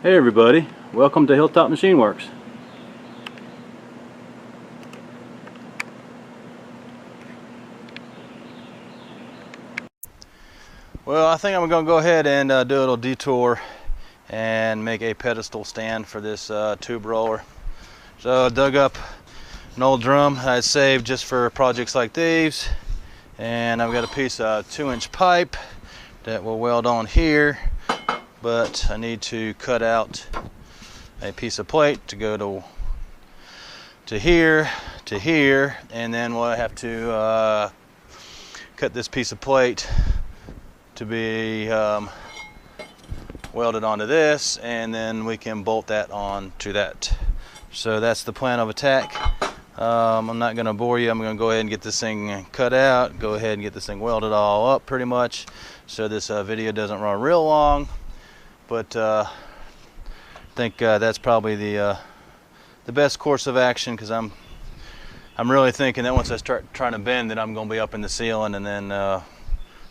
Hey everybody, welcome to Hilltop Machine Works. Well, I think I'm going to go ahead and do a little detour and make a pedestal stand for this tube roller. So I dug up an old drum I saved just for projects like these, and I've got a piece of 2-inch pipe that will weld on here, but I need to cut out a piece of plate to go to here, and then we'll have to cut this piece of plate to be welded onto this, and then we can bolt that onto that. So that's the plan of attack. I'm not going to bore you. I'm going to go ahead and get this thing cut out, go ahead and get this thing welded all up pretty much, so this video doesn't run real long. But I think that's probably the best course of action, because I'm really thinking that once I start trying to bend, that I'm going to be up in the ceiling, and then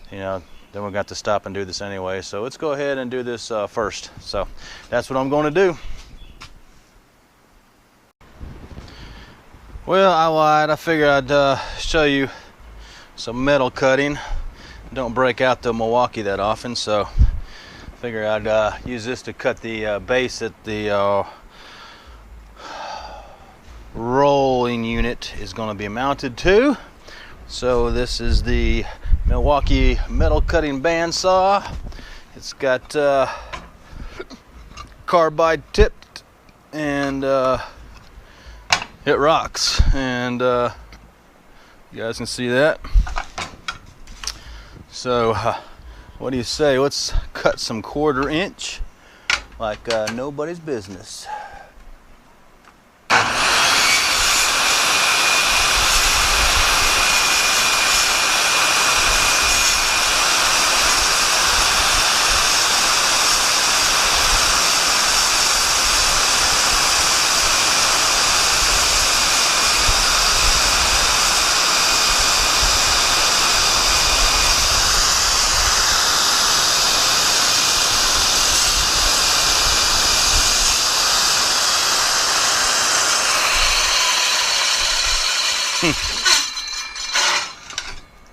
then we got to stop and do this anyway. So let's go ahead and do this first. So that's what I'm going to do. Well, I lied. I figured I'd show you some metal cutting. Don't break out the Milwaukee that often, so figure I'd use this to cut the base that the rolling unit is going to be mounted to. So this is the Milwaukee metal cutting bandsaw. It's got carbide tipped, and it rocks, and you guys can see that. So what do you say? Let's cut some 1/4 inch like nobody's business.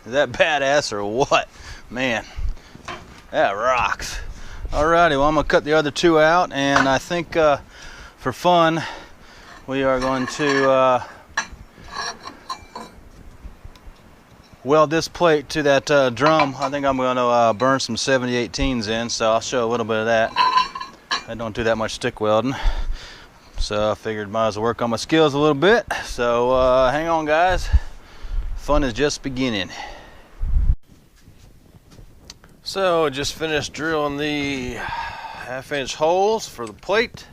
Is that badass or what? Man, that rocks. Alrighty, well, I'm gonna cut the other two out, and I think for fun we are going to weld this plate to that drum. I think I'm going to burn some 7018s in, so I'll show a little bit of that. I don't do that much stick welding, so I figured might as well work on my skills a little bit. So hang on, guys. Fun is just beginning. So just finished drilling the 1/2-inch holes for the plate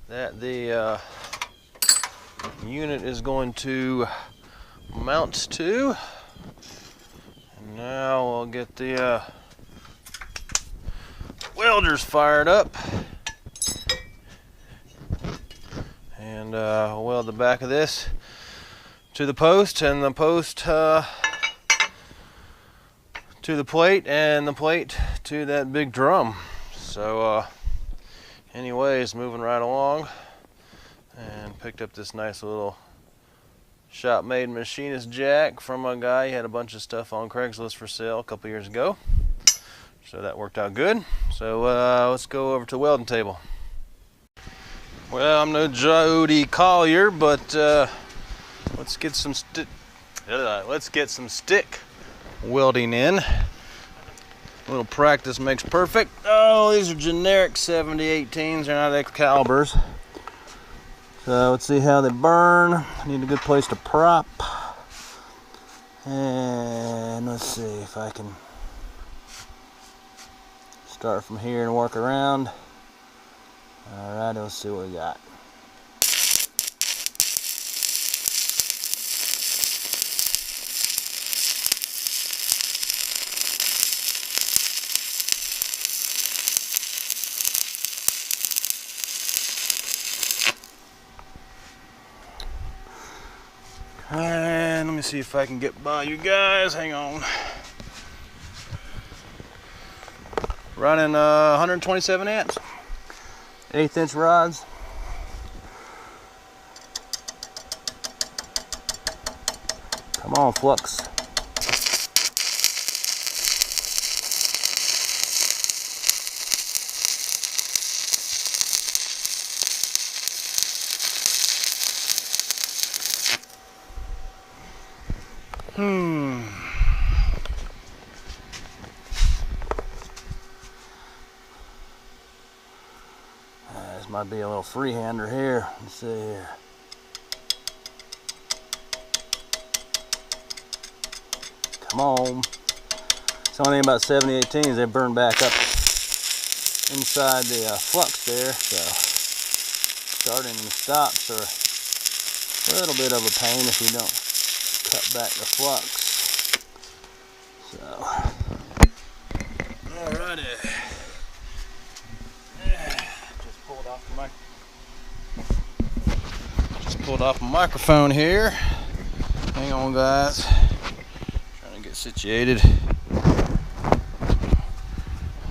that the unit is going to mount to. And now we'll get the welders fired up, and weld the back of this to the post, and the post to the plate, and the plate to that big drum. So anyways, moving right along, and picked up this nice little shop made machinist jack from a guy. He had a bunch of stuff on Craigslist for sale a couple years ago, so that worked out good. So let's go over to the welding table. Well, I'm no Jody Collier, but let's get some stick welding in. A little practice makes perfect. Oh, these are generic 7018s. They're not Excaliburs. So let's see how they burn. Need a good place to prop. And let's see if I can start from here and work around. Alright, let's see what we got. And let me see if I can get by you guys. Hang on. running 127 amps. 1/8" rods. Come on, flux. This might be a little freehander here. Let's see here. Come on. It's only about 70/18s. They burn back up inside the flux there, so starting and stops are a little bit of a pain if you don't cut back the flux. So, alrighty. Just pulled off my microphone here. Hang on, guys. Trying to get situated.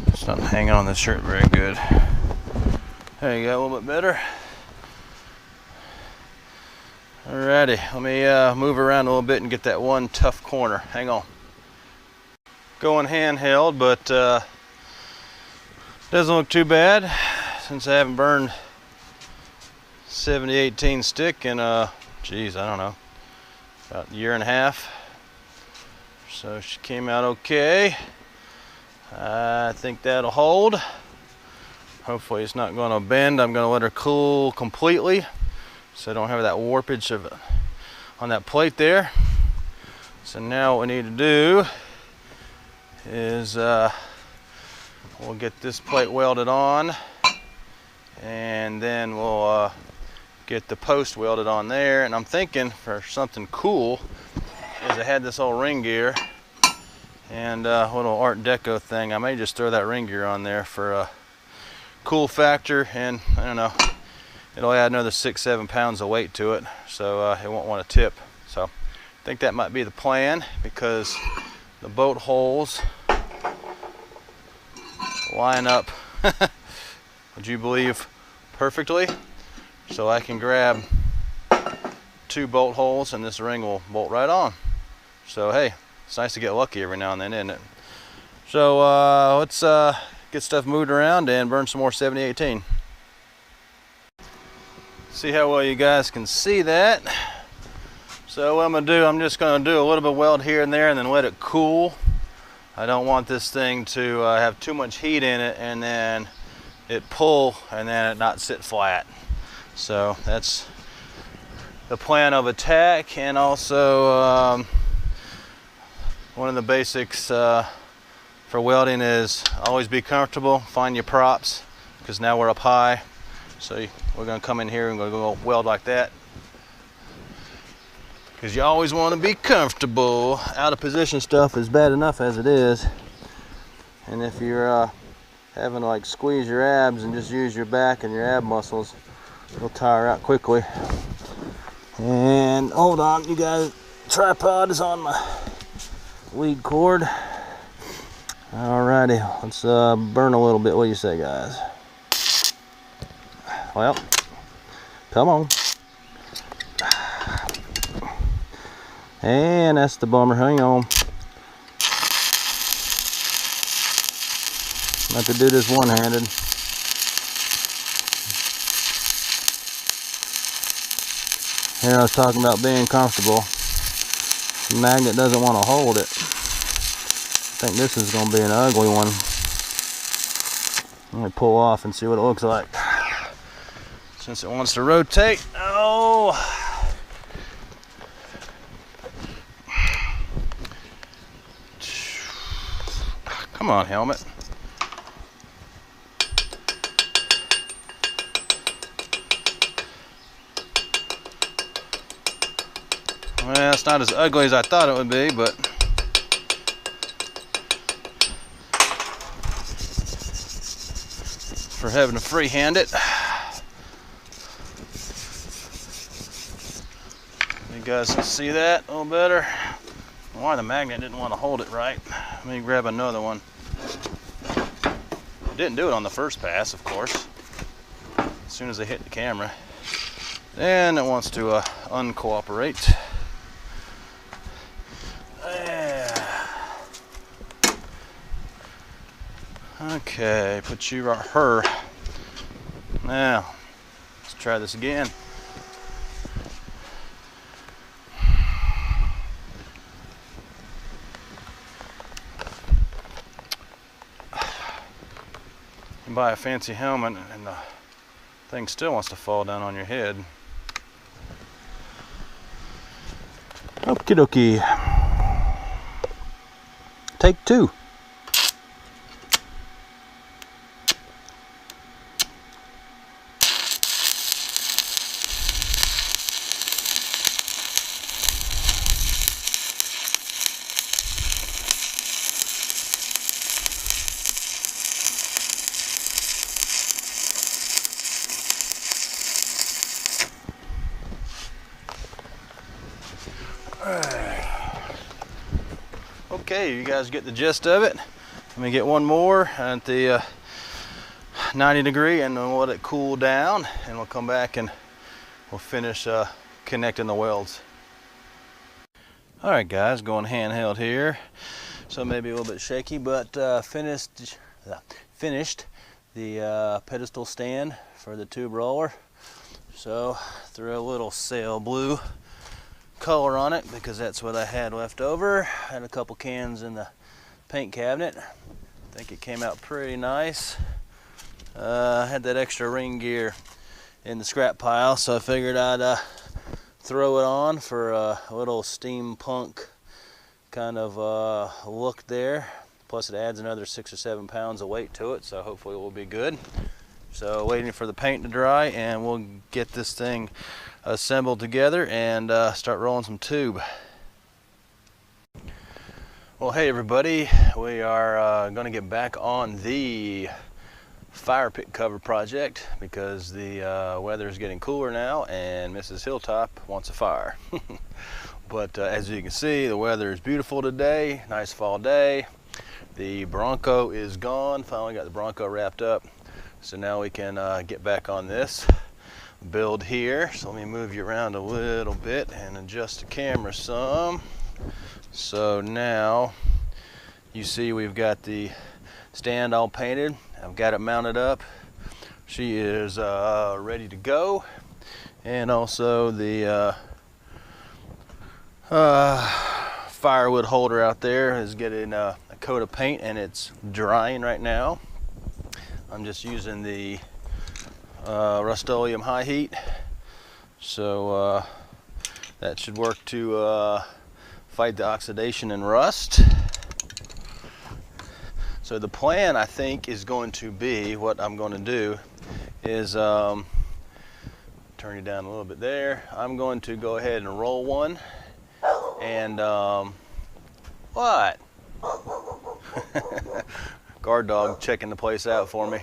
It's not hanging on this shirt very good. There you go, a little bit better. Alrighty, let me move around a little bit and get that one tough corner. Hang on. Going handheld, but doesn't look too bad since I haven't burned 70/18 stick in geez, I don't know, about a year and a half. So she came out okay. I think that'll hold. Hopefully it's not going to bend. I'm going to let her cool completely so I don't have that warpage of it on that plate there. So now what we need to do is we'll get this plate welded on, and then we'll get the post welded on there. And I'm thinking for something cool is I had this old ring gear and a little Art Deco thing. I may just throw that ring gear on there for a cool factor, and I don't know, it'll add another 6-7 pounds of weight to it, so it won't want to tip. So I think that might be the plan, because the bolt holes line up, would you believe, perfectly. So I can grab 2 bolt holes and this ring will bolt right on. So hey, it's nice to get lucky every now and then, isn't it? So let's get stuff moved around and burn some more 70/18. See how well you guys can see that. So what I'm gonna do, I'm just gonna do a little bit of weld here and there and then let it cool. I don't want this thing to have too much heat in it and then it pull and then it not sit flat. So that's the plan of attack. And also one of the basics for welding is always be comfortable, find your props, because now we're up high. So we're gonna come in here and we're gonna go weld like that, because you always want to be comfortable. Out of position stuff is bad enough as it is, and if you're having to like squeeze your abs and just use your back and your ab muscles, you'll tire out quickly. And hold on, you guys, tripod is on my lead cord. Alrighty, let's burn a little bit. What do you say, guys? Well, come on. And that's the bummer. Hang on. I have to do this one-handed. Here I was talking about being comfortable. The magnet doesn't want to hold it. I think this is going to be an ugly one. Let me pull off and see what it looks like. Since it wants to rotate. Oh! Come on, helmet. Well, it's not as ugly as I thought it would be, but for having to freehand it. You guys can see that a little better. Why the magnet didn't want to hold it right. Let me grab another one. Didn't do it on the first pass, of course. soon as they hit the camera, then it wants to uncooperate. Okay, put you right here. Now, let's try this again. You buy a fancy helmet and the thing still wants to fall down on your head. Okie dokie. Take two. Okay, you guys get the gist of it. Let me get one more at the 90 degree and then we'll let it cool down, and we'll come back and we'll finish connecting the welds. All right guys, going handheld here, so maybe a little bit shaky, but finished the pedestal stand for the tube roller. So threw a little sail blue color on it because that's what I had left over. Had a couple cans in the paint cabinet. I think it came out pretty nice. Had that extra ring gear in the scrap pile, so I figured I'd throw it on for a little steampunk kind of look there. Plus it adds another 6 or 7 pounds of weight to it, so hopefully it will be good. So waiting for the paint to dry and we'll get this thing assembled together and start rolling some tube. Well, hey everybody, we are going to get back on the fire pit cover project because the weather is getting cooler now and Mrs. Hilltop wants a fire. But as you can see, the weather is beautiful today, nice fall day. The Bronco is gone, finally got the Bronco wrapped up. So now we can get back on this build here. So let me move you around a little bit and adjust the camera some. So now you see we've got the stand all painted. I've got it mounted up. She is ready to go. And also the firewood holder out there is getting a coat of paint and it's drying right now. I'm just using the Rust-Oleum high heat, so that should work to fight the oxidation and rust. So the plan, I think, is going to be, what I'm going to do is turn you down a little bit there. I'm going to go ahead and roll one and what? Guard dog checking the place out for me.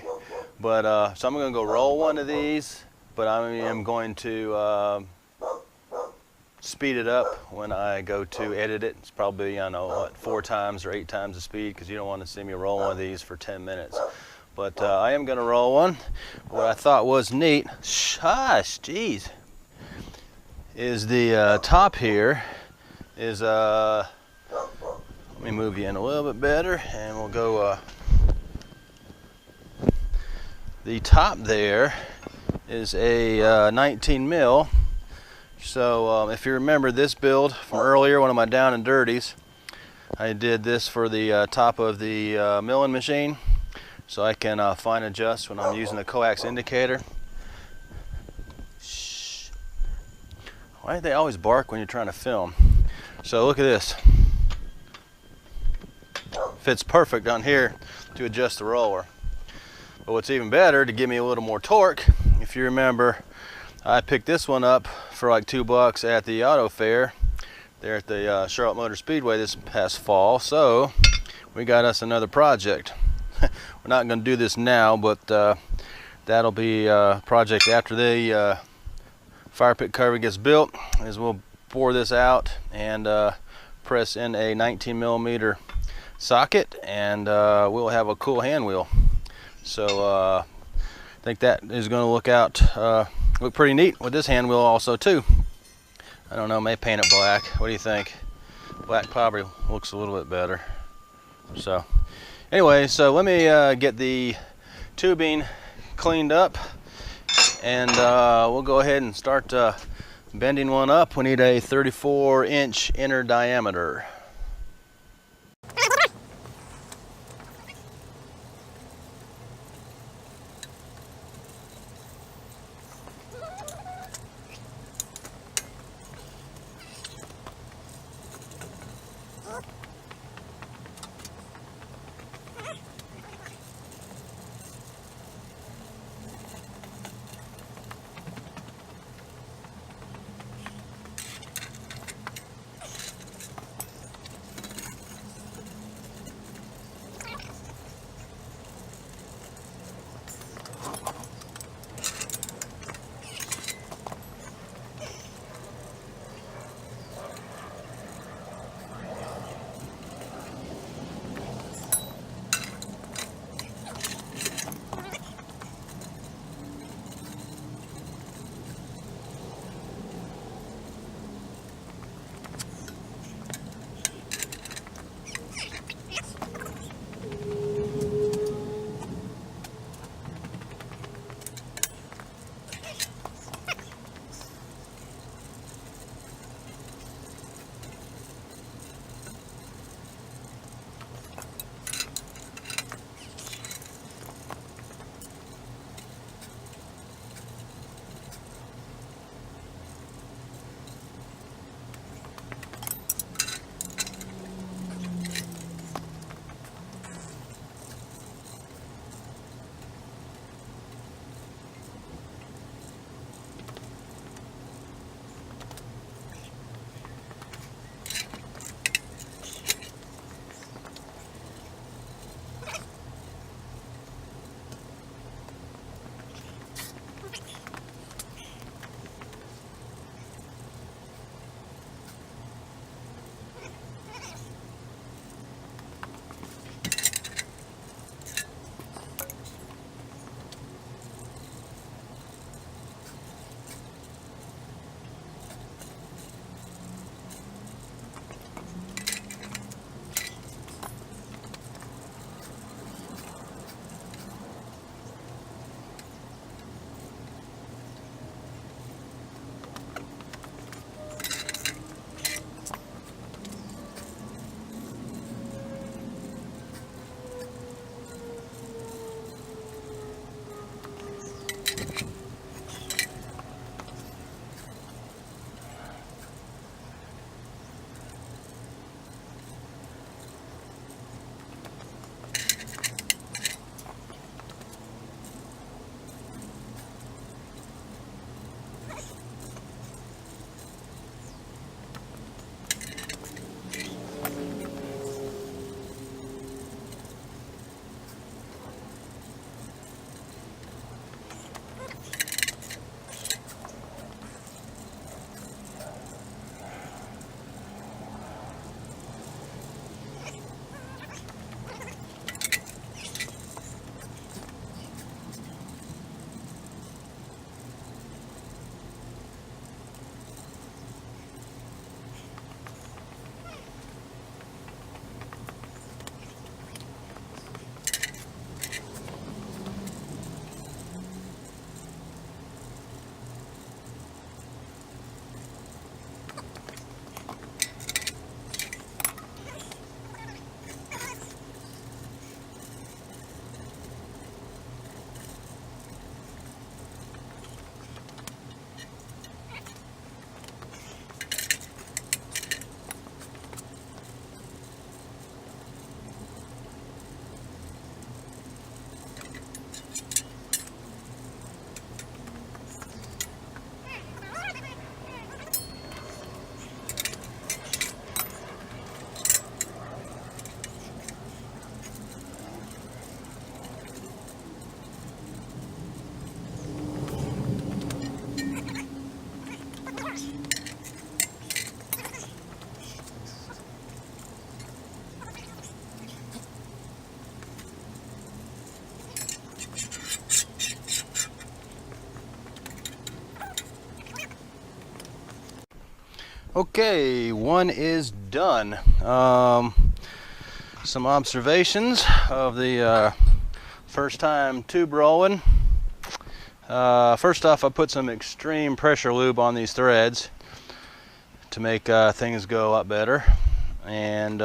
But so I'm going to go roll one of these, but I am going to speed it up when I go to edit it. It's probably, I don't know, what, 4 times or 8 times the speed, because you don't want to see me roll one of these for 10 minutes. But I am going to roll one. What I thought was neat, shush, geez, is the top here is, let me move you in a little bit better, and we'll go, the top there is a 19 mil. So if you remember this build from earlier, one of my down and dirties, I did this for the top of the milling machine, so I can fine adjust when I'm using the coax indicator. Shh. Why do they always bark when you're trying to film? So look at this. Fits perfect on here to adjust the roller. But what's even better, to give me a little more torque, if you remember, I picked this one up for like $2 at the auto fair there at the Charlotte Motor Speedway this past fall. So we got us another project. We're not going to do this now, but that'll be a project after the fire pit cover gets built, is we'll bore this out and press in a 19mm socket, and we'll have a cool hand wheel. So I think that is going to look pretty neat with this hand wheel also too. I don't know, may paint it black. What do you think? Black probably looks a little bit better. So anyway, so let me get the tubing cleaned up, and we'll go ahead and start bending one up. We need a 34-inch inner diameter. Okay, one is done. Some observations of the first time tube rolling. First off, I put some extreme pressure lube on these threads to make things go a lot better. And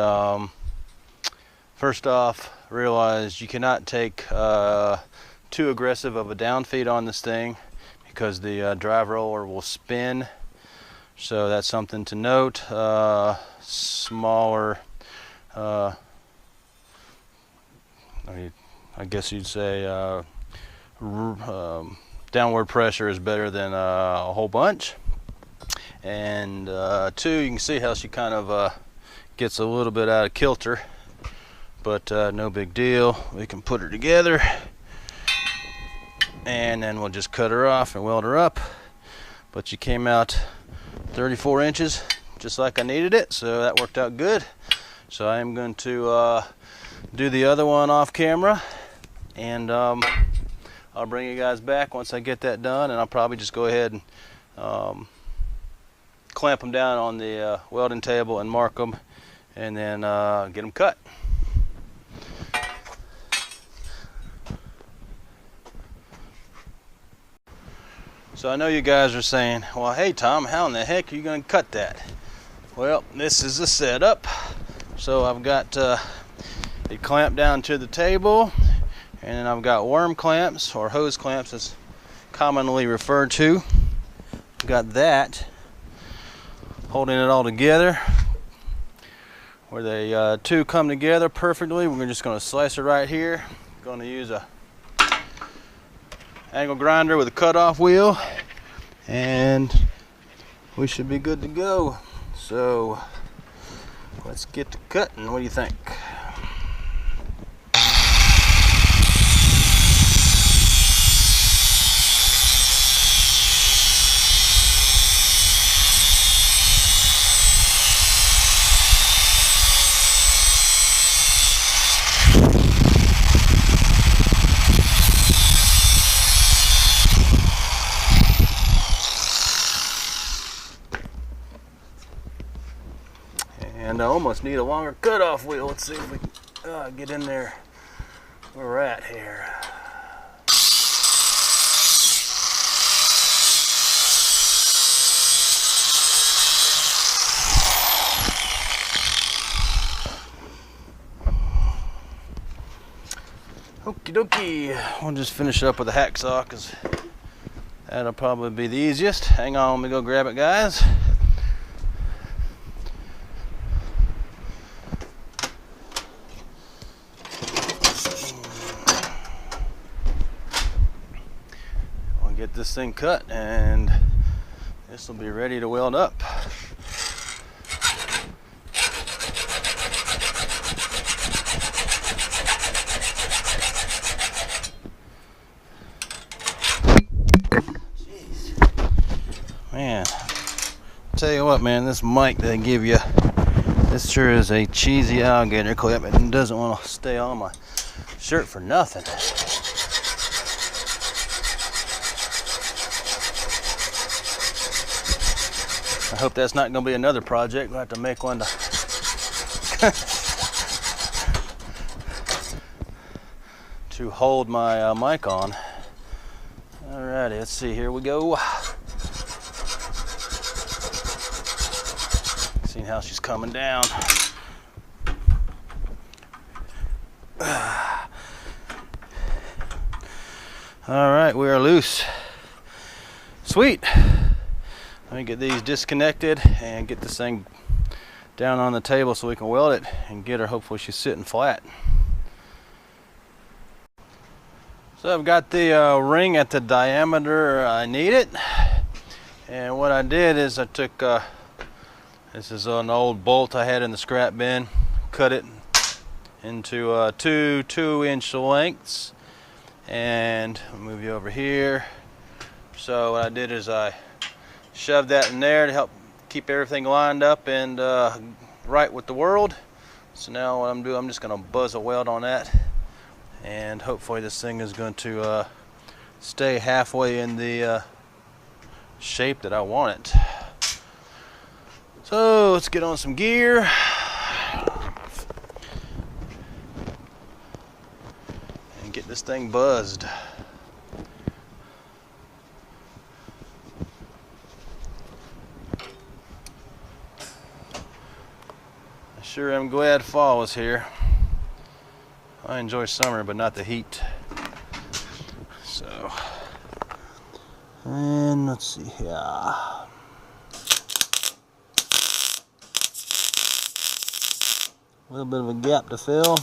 first off, realized you cannot take too aggressive of a down feed on this thing because the drive roller will spin. So that's something to note. Smaller, I guess you'd say downward pressure is better than a whole bunch. And two, you can see how she kind of gets a little bit out of kilter, but no big deal. We can put her together and then we'll just cut her off and weld her up. But she came out 34 inches just like I needed it, so that worked out good. So I am going to do the other one off camera, and I'll bring you guys back once I get that done, and I'll probably just go ahead and clamp them down on the welding table and mark them, and then get them cut. So I know you guys are saying, well, hey Tom, how in the heck are you going to cut that? Well, this is the setup. So I've got it clamped down to the table, and then I've got worm clamps, or hose clamps as commonly referred to. I've got that holding it all together where they two come together perfectly. We're just going to slice it right here. Going to use a angle grinder with a cutoff wheel, and we should be good to go. So let's get to cutting. What do you think? And I almost need a longer cutoff wheel. Let's see if we can get in there where we're at here. Okie dokie. We'll just finish it up with a hacksaw because that'll probably be the easiest. Hang on, let me go grab it, guys. Get this thing cut, and this will be ready to weld up. Jeez. Man, I'll tell you what, man, this mic they give you, this sure is a cheesy alligator clip. It doesn't want to stay on my shirt for nothing. I hope that's not going to be another project. We'll have to make one to hold my mic on. Alrighty, let's see. Here we go. Seeing how she's coming down. Alright, we are loose. Sweet. Let me get these disconnected and get this thing down on the table so we can weld it and get her. Hopefully she's sitting flat. So I've got the ring at the diameter I need it, and what I did is I took this is an old bolt I had in the scrap bin, cut it into two 2-inch lengths, and I'll move you over here. So what I did is I shoved that in there to help keep everything lined up and right with the world. So now what I'm doing, I'm just going to buzz a weld on that, and hopefully this thing is going to stay halfway in the shape that I want it. So let's get on some gear. And get this thing buzzed. I sure am glad fall is here. I enjoy summer, but not the heat. So, and let's see here. A little bit of a gap to fill.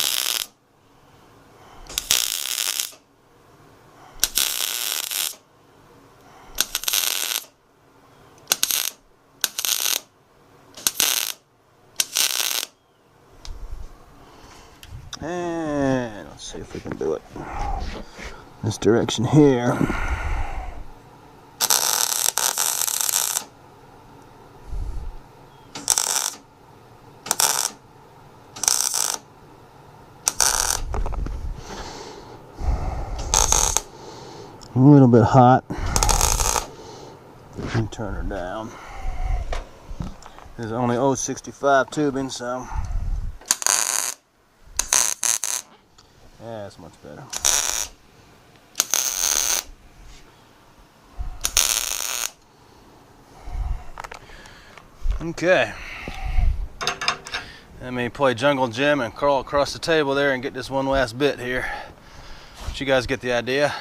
And let's see if we can do it this direction here. A little bit hot. And turn her down. There's only 065 tubing, so yeah, that's much better. Okay. Let me play Jungle Gym and crawl across the table there and get this one last bit here. But you guys get the idea.